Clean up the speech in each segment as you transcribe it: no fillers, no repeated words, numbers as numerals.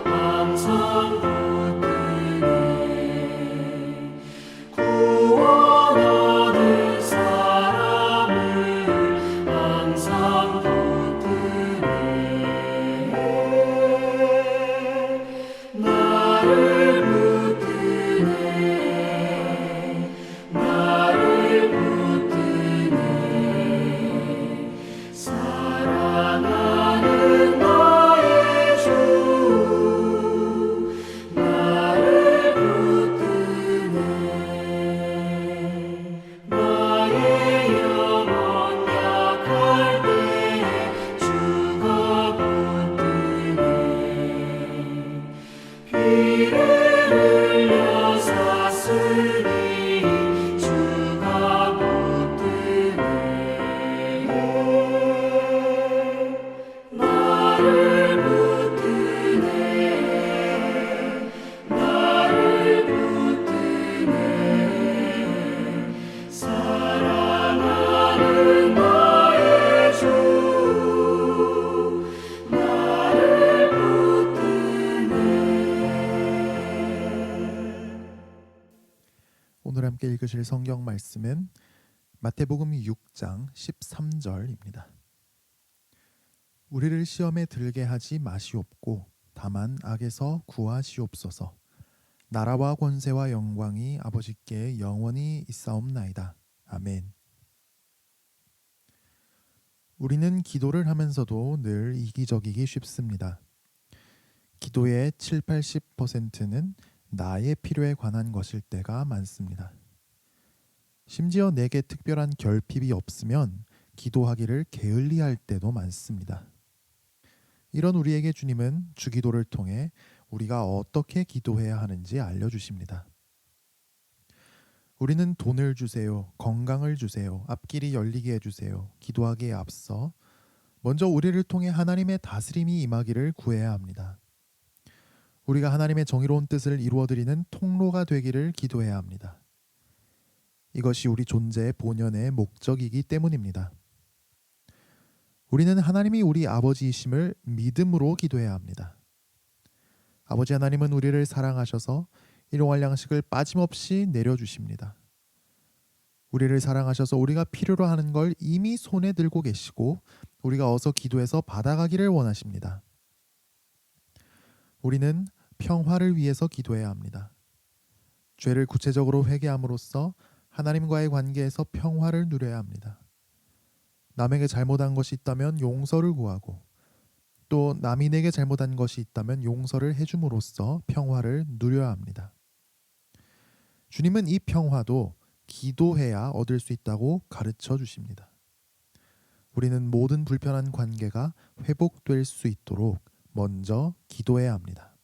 항상 붙드네. 구원하는 사람을 항상 붙드네. 나를 붙드네. 나를 붙드네. 사랑하는 나의 주 나를 붙드네. 나의 영혼 약할 때에 주가 붙드네. 피를 흘려 샀으니 주가 붙드네. 나를 붙드네. 나를 붙드네. 사랑하는 나의 주 나를 붙드네. 오늘 함께 읽으실 성경 말씀은 마태복음 6장 13절입니다. 우리를 시험에 들게 하지 마시옵고 다만 악에서 구하시옵소서. 나라와 권세와 영광이 아버지께 영원히 있사옵나이다. 아멘. 우리는 기도를 하면서도 늘 이기적이기 쉽습니다. 기도의 7, 80%는 나의 필요에 관한 것일 때가 많습니다. 심지어 내게 특별한 결핍이 없으면 기도하기를 게을리할 때도 많습니다. 이런 우리에게 주님은 주기도를 통해 우리가 어떻게 기도해야 하는지 알려주십니다. 우리는 돈을 주세요, 건강을 주세요, 앞길이 열리게 해주세요, 기도하기에 앞서 먼저 우리를 통해 하나님의 다스림이 임하기를 구해야 합니다. 우리가 하나님의 정의로운 뜻을 이루어드리는 통로가 되기를 기도해야 합니다. 이것이 우리 존재의 본연의 목적이기 때문입니다. 우리는 하나님이 우리 아버지이심을 믿음으로 기도해야 합니다. 아버지 하나님은 우리를 사랑하셔서 일용할 양식을 빠짐없이 내려주십니다. 우리를 사랑하셔서 우리가 필요로 하는 걸 이미 손에 들고 계시고 우리가 어서 기도해서 받아가기를 원하십니다. 우리는 평화를 위해서 기도해야 합니다. 죄를 구체적으로 회개함으로써 하나님과의 관계에서 평화를 누려야 합니다. 남에게 잘못한 것이 있다면 용서를 구하고 또 남이 내게 잘못한 것이 있다면 용서를 해줌으로써 평화를 누려야 합니다. 주님은 이 평화도 기도해야 얻을 수 있다고 가르쳐 주십니다. 우리는 모든 불편한 관계가 회복될 수 있도록 먼저 기도해야 합니다.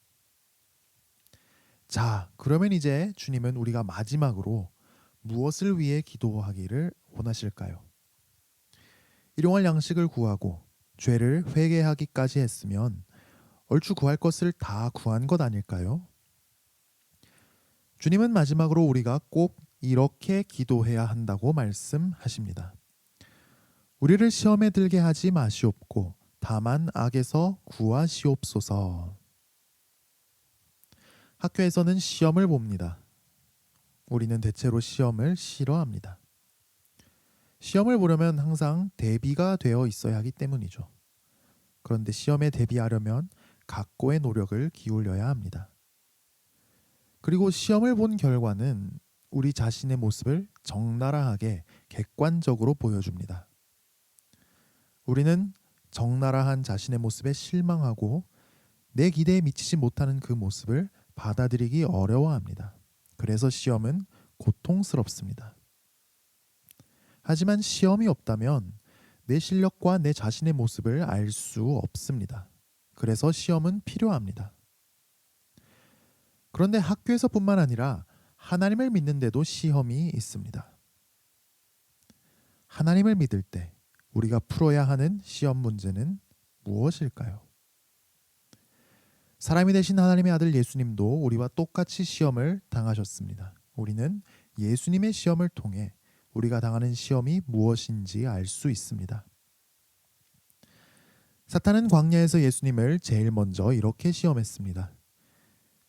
자, 그러면 이제 주님은 우리가 마지막으로 무엇을 위해 기도하기를 원하실까요? 일용할 양식을 구하고 죄를 회개하기까지 했으면 얼추 구할 것을 다 구한 것 아닐까요? 주님은 마지막으로 우리가 꼭 이렇게 기도해야 한다고 말씀하십니다. 우리를 시험에 들게 하지 마시옵고 다만 악에서 구하시옵소서. 학교에서는 시험을 봅니다. 우리는 대체로 시험을 싫어합니다. 시험을 보려면 항상 대비가 되어 있어야 하기 때문이죠. 그런데 시험에 대비하려면 각고의 노력을 기울여야 합니다. 그리고 시험을 본 결과는 우리 자신의 모습을 적나라하게 객관적으로 보여줍니다. 우리는 적나라한 자신의 모습에 실망하고 내 기대에 미치지 못하는 그 모습을 받아들이기 어려워합니다. 그래서 시험은 고통스럽습니다. 하지만 시험이 없다면 내 실력과 내 자신의 모습을 알 수 없습니다. 그래서 시험은 필요합니다. 그런데 학교에서뿐만 아니라 하나님을 믿는데도 시험이 있습니다. 하나님을 믿을 때 우리가 풀어야 하는 시험 문제는 무엇일까요? 사람이 되신 하나님의 아들 예수님도 우리와 똑같이 시험을 당하셨습니다. 우리는 예수님의 시험을 통해 우리가 당하는 시험이 무엇인지 알 수 있습니다. 사탄은 광야에서 예수님을 제일 먼저 이렇게 시험했습니다.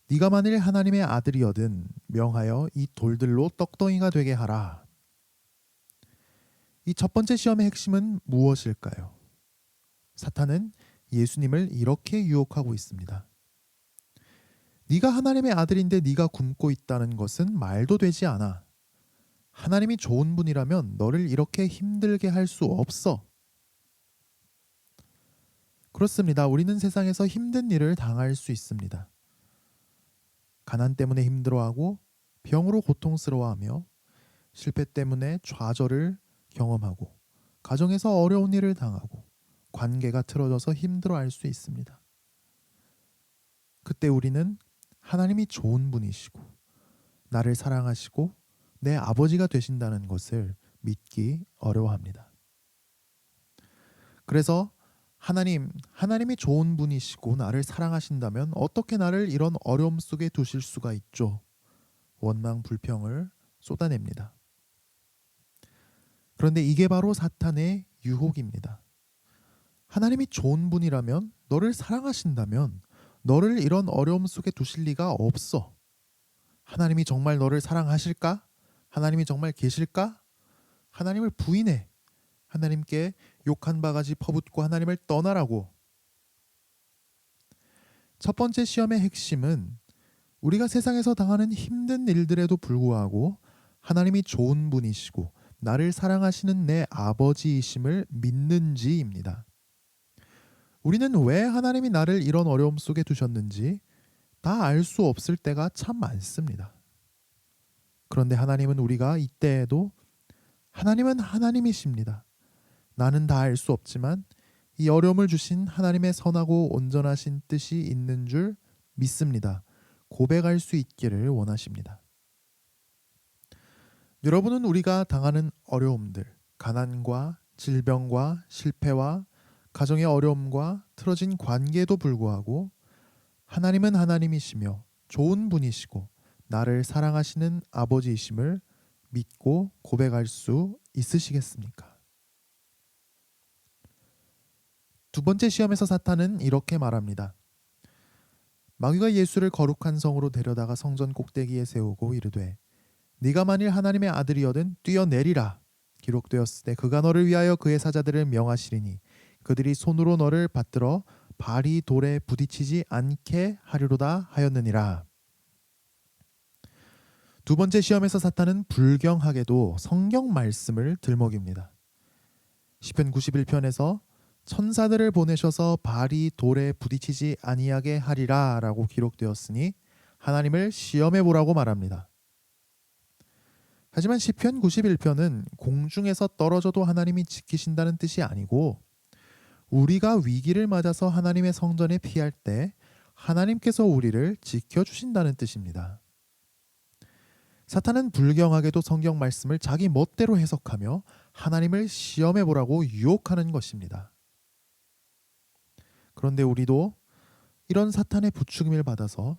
네가 만일 하나님의 아들이거든 명하여 이 돌들로 떡덩이가 되게 하라. 이 첫 번째 시험의 핵심은 무엇일까요? 사탄은 예수님을 이렇게 유혹하고 있습니다. 네가 하나님의 아들인데 네가 굶고 있다는 것은 말도 되지 않아. 하나님이 좋은 분이라면 너를 이렇게 힘들게 할 수 없어. 그렇습니다. 우리는 세상에서 힘든 일을 당할 수 있습니다. 가난 때문에 힘들어하고 병으로 고통스러워하며 실패 때문에 좌절을 경험하고 가정에서 어려운 일을 당하고 관계가 틀어져서 힘들어할 수 있습니다. 그때 우리는 하나님이 좋은 분이시고 나를 사랑하시고 내 아버지가 되신다는 것을 믿기 어려워합니다. 그래서 하나님이 좋은 분이시고 나를 사랑하신다면 어떻게 나를 이런 어려움 속에 두실 수가 있죠? 원망, 불평을 쏟아냅니다. 그런데 이게 바로 사탄의 유혹입니다. 하나님이 좋은 분이라면, 너를 사랑하신다면 너를 이런 어려움 속에 두실 리가 없어. 하나님이 정말 너를 사랑하실까? 하나님이 정말 계실까? 하나님을 부인해. 하나님께 욕 한 바가지 퍼붓고 하나님을 떠나라고. 첫 번째 시험의 핵심은 우리가 세상에서 당하는 힘든 일들에도 불구하고 하나님이 좋은 분이시고 나를 사랑하시는 내 아버지이심을 믿는지입니다. 우리는 왜 하나님이 나를 이런 어려움 속에 두셨는지 다 알 수 없을 때가 참 많습니다. 그런데 하나님은 우리가 이때에도 하나님은 하나님이십니다. 나는 다 알 수 없지만 이 어려움을 주신 하나님의 선하고 온전하신 뜻이 있는 줄 믿습니다. 고백할 수 있기를 원하십니다. 여러분은 우리가 당하는 어려움들, 가난과 질병과 실패와 가정의 어려움과 틀어진 관계에도 불구하고 하나님은 하나님이시며 좋은 분이시고 나를 사랑하시는 아버지이심을 믿고 고백할 수 있으시겠습니까? 두 번째 시험에서 사탄은 이렇게 말합니다. 마귀가 예수를 거룩한 성으로 데려다가 성전 꼭대기에 세우고 이르되 네가 만일 하나님의 아들이거든 뛰어내리라. 기록되었을 때 그가 너를 위하여 그의 사자들을 명하시리니 그들이 손으로 너를 받들어 발이 돌에 부딪히지 않게 하리로다 하였느니라. 두 번째 시험에서 사탄은 불경하게도 성경 말씀을 들먹입니다. 시편 91편에서 천사들을 보내셔서 발이 돌에 부딪히지 아니하게 하리라 라고 기록되었으니 하나님을 시험해 보라고 말합니다. 하지만 시편 91편은 공중에서 떨어져도 하나님이 지키신다는 뜻이 아니고 우리가 위기를 맞아서 하나님의 성전에 피할 때 하나님께서 우리를 지켜주신다는 뜻입니다. 사탄은 불경하게도 성경 말씀을 자기 멋대로 해석하며 하나님을 시험해 보라고 유혹하는 것입니다. 그런데 우리도 이런 사탄의 부추김을 받아서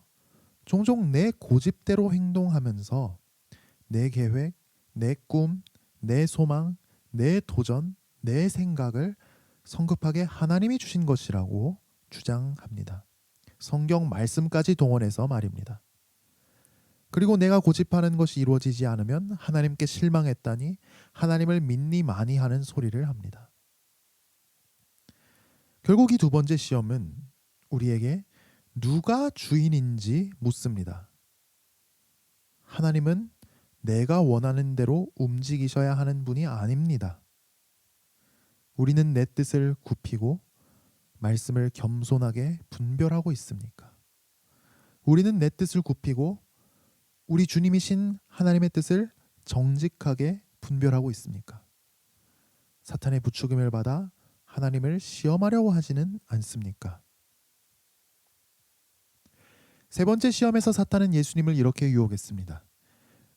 종종 내 고집대로 행동하면서 내 계획, 내 꿈, 내 소망, 내 도전, 내 생각을 성급하게 하나님이 주신 것이라고 주장합니다. 성경 말씀까지 동원해서 말입니다. 그리고 내가 고집하는 것이 이루어지지 않으면 하나님께 실망했다니 하나님을 믿니 많이 하는 소리를 합니다. 결국 이 두 번째 시험은 우리에게 누가 주인인지 묻습니다. 하나님은 내가 원하는 대로 움직이셔야 하는 분이 아닙니다. 우리는 내 뜻을 굽히고 말씀을 겸손하게 분별하고 있습니까? 우리는 내 뜻을 굽히고 우리 주님이신 하나님의 뜻을 정직하게 분별하고 있습니까? 사탄의 부추김을 받아 하나님을 시험하려고 하지는 않습니까? 세 번째 시험에서 사탄은 예수님을 이렇게 유혹했습니다.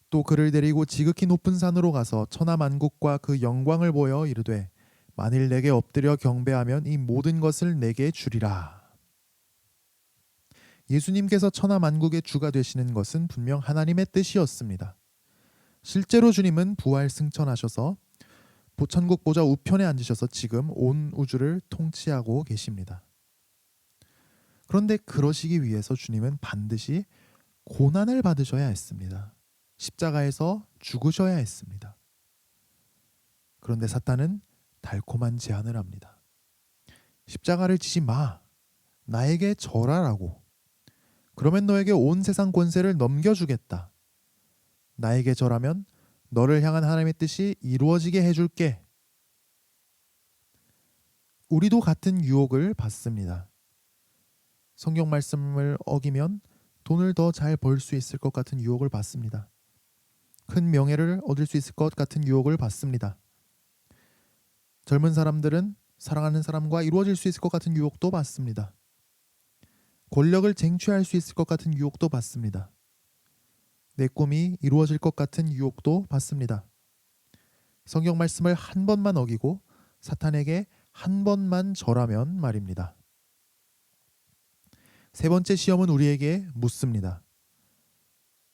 또 그를 데리고 지극히 높은 산으로 가서 천하만국과 그 영광을 보여 이르되 만일 내게 엎드려 경배하면 이 모든 것을 내게 주리라. 예수님께서 천하만국의 주가 되시는 것은 분명 하나님의 뜻이었습니다. 실제로 주님은 부활 승천하셔서 천국 보좌 우편에 앉으셔서 지금 온 우주를 통치하고 계십니다. 그런데 그러시기 위해서 주님은 반드시 고난을 받으셔야 했습니다. 십자가에서 죽으셔야 했습니다. 그런데 사탄은 달콤한 제안을 합니다. 십자가를 지지 마. 나에게 절하라고. 그러면 너에게 온 세상 권세를 넘겨주겠다. 나에게 절하면 너를 향한 하나님의 뜻이 이루어지게 해줄게. 우리도 같은 유혹을 받습니다. 성경 말씀을 어기면 돈을 더 잘 벌 수 있을 것 같은 유혹을 받습니다. 큰 명예를 얻을 수 있을 것 같은 유혹을 받습니다. 젊은 사람들은 사랑하는 사람과 이루어질 수 있을 것 같은 유혹도 받습니다. 권력을 쟁취할 수 있을 것 같은 유혹도 받습니다. 내 꿈이 이루어질 것 같은 유혹도 받습니다. 성경 말씀을 한 번만 어기고 사탄에게 한 번만 절하면 말입니다. 세 번째 시험은 우리에게 묻습니다.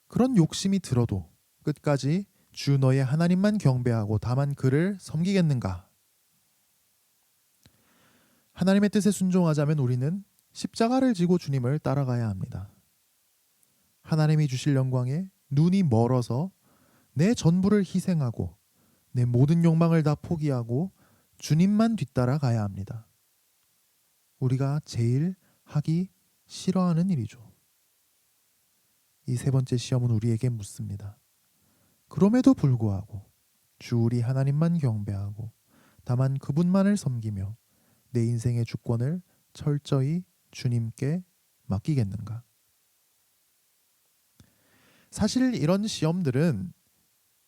그런 욕심이 들어도 끝까지 주 너의 하나님만 경배하고 다만 그를 섬기겠는가? 하나님의 뜻에 순종하자면 우리는 십자가를 지고 주님을 따라가야 합니다. 하나님이 주실 영광에 눈이 멀어서 내 전부를 희생하고 내 모든 욕망을 다 포기하고 주님만 뒤따라 가야 합니다. 우리가 제일 하기 싫어하는 일이죠. 이 세 번째 시험은 우리에게 묻습니다. 그럼에도 불구하고 주 우리 하나님만 경배하고 다만 그분만을 섬기며 내 인생의 주권을 철저히 주님께 맡기겠는가? 사실 이런 시험들은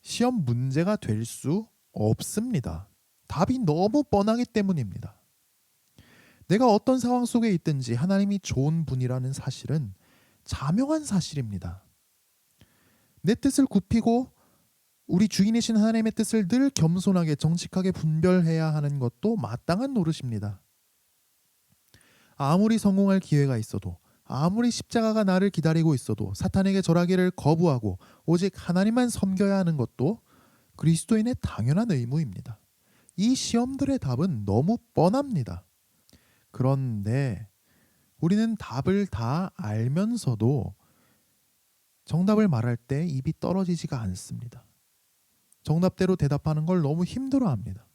시험 문제가 될 수 없습니다. 답이 너무 뻔하기 때문입니다. 내가 어떤 상황 속에 있든지 하나님이 좋은 분이라는 사실은 자명한 사실입니다. 내 뜻을 굽히고 우리 주인이신 하나님의 뜻을 늘 겸손하게 정직하게 분별해야 하는 것도 마땅한 노릇입니다. 아무리 성공할 기회가 있어도 아무리 십자가가 나를 기다리고 있어도 사탄에게 절하기를 거부하고 오직 하나님만 섬겨야 하는 것도 그리스도인의 당연한 의무입니다. 이 시험들의 답은 너무 뻔합니다. 그런데 우리는 답을 다 알면서도 정답을 말할 때 입이 떨어지지가 않습니다. 정답대로 대답하는 걸 너무 힘들어합니다.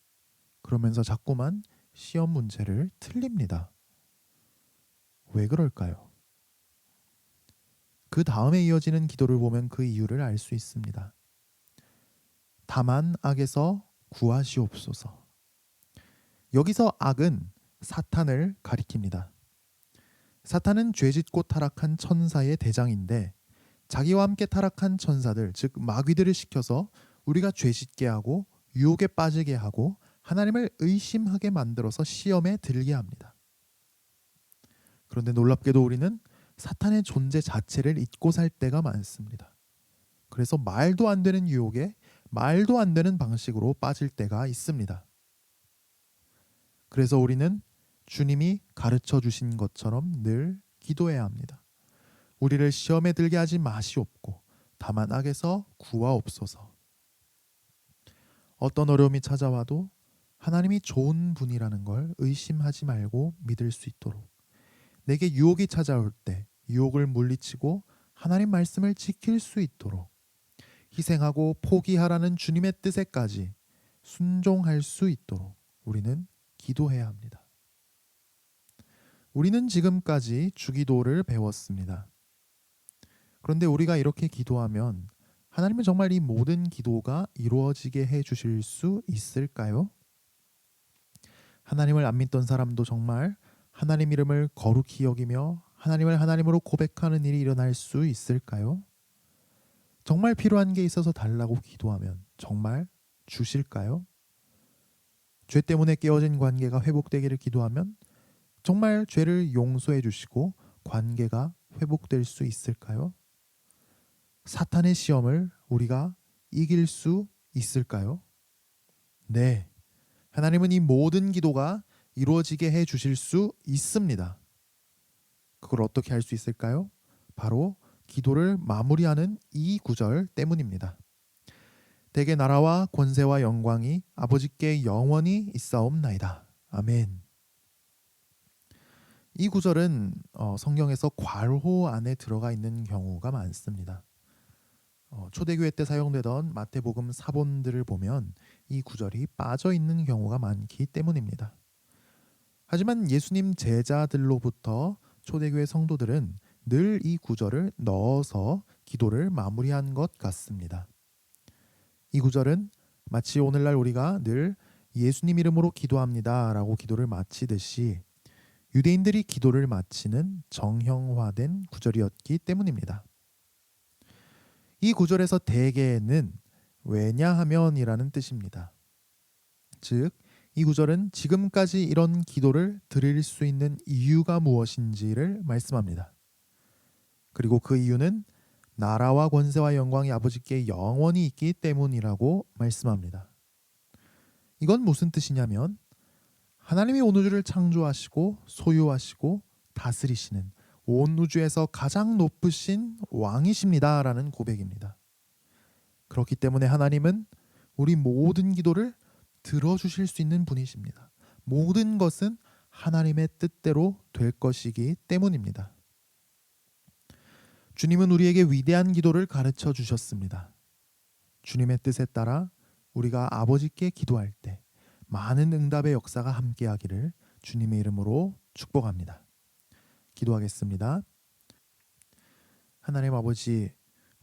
그러면서 자꾸만 시험 문제를 틀립니다. 왜 그럴까요? 그 다음에 이어지는 기도를 보면 그 이유를 알 수 있습니다. 다만 악에서 구하시옵소서. 여기서 악은 사탄을 가리킵니다. 사탄은 죄짓고 타락한 천사의 대장인데 자기와 함께 타락한 천사들, 즉 마귀들을 시켜서 우리가 죄짓게 하고 유혹에 빠지게 하고 하나님을 의심하게 만들어서 시험에 들게 합니다. 그런데 놀랍게도 우리는 사탄의 존재 자체를 잊고 살 때가 많습니다. 그래서 말도 안 되는 유혹에 말도 안 되는 방식으로 빠질 때가 있습니다. 그래서 우리는 주님이 가르쳐 주신 것처럼 늘 기도해야 합니다. 우리를 시험에 들게 하지 마시옵고 다만 악에서 구하옵소서. 어떤 어려움이 찾아와도 하나님이 좋은 분이라는 걸 의심하지 말고 믿을 수 있도록, 내게 유혹이 찾아올 때 유혹을 물리치고 하나님 말씀을 지킬 수 있도록 희생하고 포기하라는 주님의 뜻에까지 순종할 수 있도록 우리는 기도해야 합니다. 우리는 지금까지 주기도를 배웠습니다. 그런데 우리가 이렇게 기도하면 하나님은 정말 이 모든 기도가 이루어지게 해 주실 수 있을까요? 하나님을 안 믿던 사람도 정말 하나님 이름을 거룩히 여기며 하나님을 하나님으로 고백하는 일이 일어날 수 있을까요? 정말 필요한 게 있어서 달라고 기도하면 정말 주실까요? 죄 때문에 깨어진 관계가 회복되기를 기도하면 정말 죄를 용서해 주시고 관계가 회복될 수 있을까요? 사탄의 시험을 우리가 이길 수 있을까요? 네, 하나님은 이 모든 기도가 이루어지게 해 주실 수 있습니다. 그걸 어떻게 할 수 있을까요? 바로 기도를 마무리하는 이 구절 때문입니다. 대개 나라와 권세와 영광이 아버지께 영원히 있사옵나이다. 아멘. 이 구절은 성경에서 괄호 안에 들어가 있는 경우가 많습니다. 초대교회 때 사용되던 마태복음 사본들을 보면 이 구절이 빠져 있는 경우가 많기 때문입니다. 하지만 예수님 제자들로부터 초대교회 성도들은 늘 이 구절을 넣어서 기도를 마무리한 것 같습니다. 이 구절은 마치 오늘날 우리가 늘 예수님 이름으로 기도합니다 라고 기도를 마치듯이 유대인들이 기도를 마치는 정형화된 구절이었기 때문입니다. 이 구절에서 대개는 왜냐하면이라는 뜻입니다. 즉, 이 구절은 지금까지 이런 기도를 드릴 수 있는 이유가 무엇인지를 말씀합니다. 그리고 그 이유는 나라와 권세와 영광이 아버지께 영원히 있기 때문이라고 말씀합니다. 이건 무슨 뜻이냐면 하나님이 온 우주를 창조하시고 소유하시고 다스리시는 온 우주에서 가장 높으신 왕이십니다 라는 고백입니다. 그렇기 때문에 하나님은 우리 모든 기도를 들어주실 수 있는 분이십니다. 모든 것은 하나님의 뜻대로 될 것이기 때문입니다. 주님은 우리에게 위대한 기도를 가르쳐 주셨습니다. 주님의 뜻에 따라 우리가 아버지께 기도할 때 많은 응답의 역사가 함께하기를 주님의 이름으로 축복합니다. 기도하겠습니다. 하나님 아버지,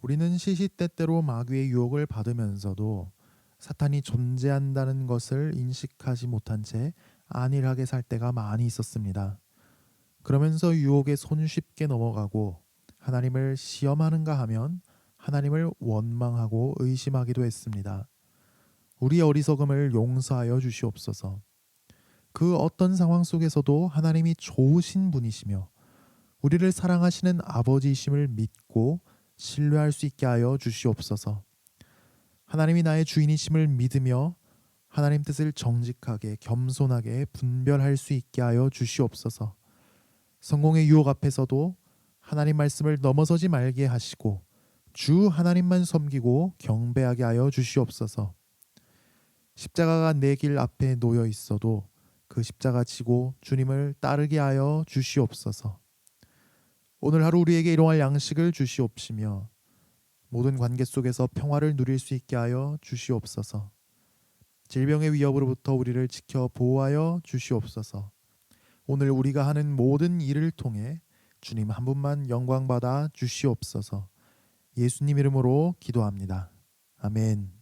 우리는 시시때때로 마귀의 유혹을 받으면서도 사탄이 존재한다는 것을 인식하지 못한 채 안일하게 살 때가 많이 있었습니다. 그러면서 유혹에 손쉽게 넘어가고 하나님을 시험하는가 하면 하나님을 원망하고 의심하기도 했습니다. 우리의 어리석음을 용서하여 주시옵소서. 그 어떤 상황 속에서도 하나님이 좋으신 분이시며 우리를 사랑하시는 아버지이심을 믿고 신뢰할 수 있게 하여 주시옵소서. 하나님이 나의 주인이심을 믿으며 하나님 뜻을 정직하게 겸손하게 분별할 수 있게 하여 주시옵소서. 성공의 유혹 앞에서도 하나님 말씀을 넘어서지 말게 하시고 주 하나님만 섬기고 경배하게 하여 주시옵소서. 십자가가 내 길 앞에 놓여 있어도 그 십자가 지고 주님을 따르게 하여 주시옵소서. 오늘 하루 우리에게 일용할 양식을 주시옵시며 모든 관계 속에서 평화를 누릴 수 있게 하여 주시옵소서. 질병의 위협으로부터 우리를 지켜 보호하여 주시옵소서. 오늘 우리가 하는 모든 일을 통해 주님 한 분만 영광받아 주시옵소서. 예수님 이름으로 기도합니다. 아멘.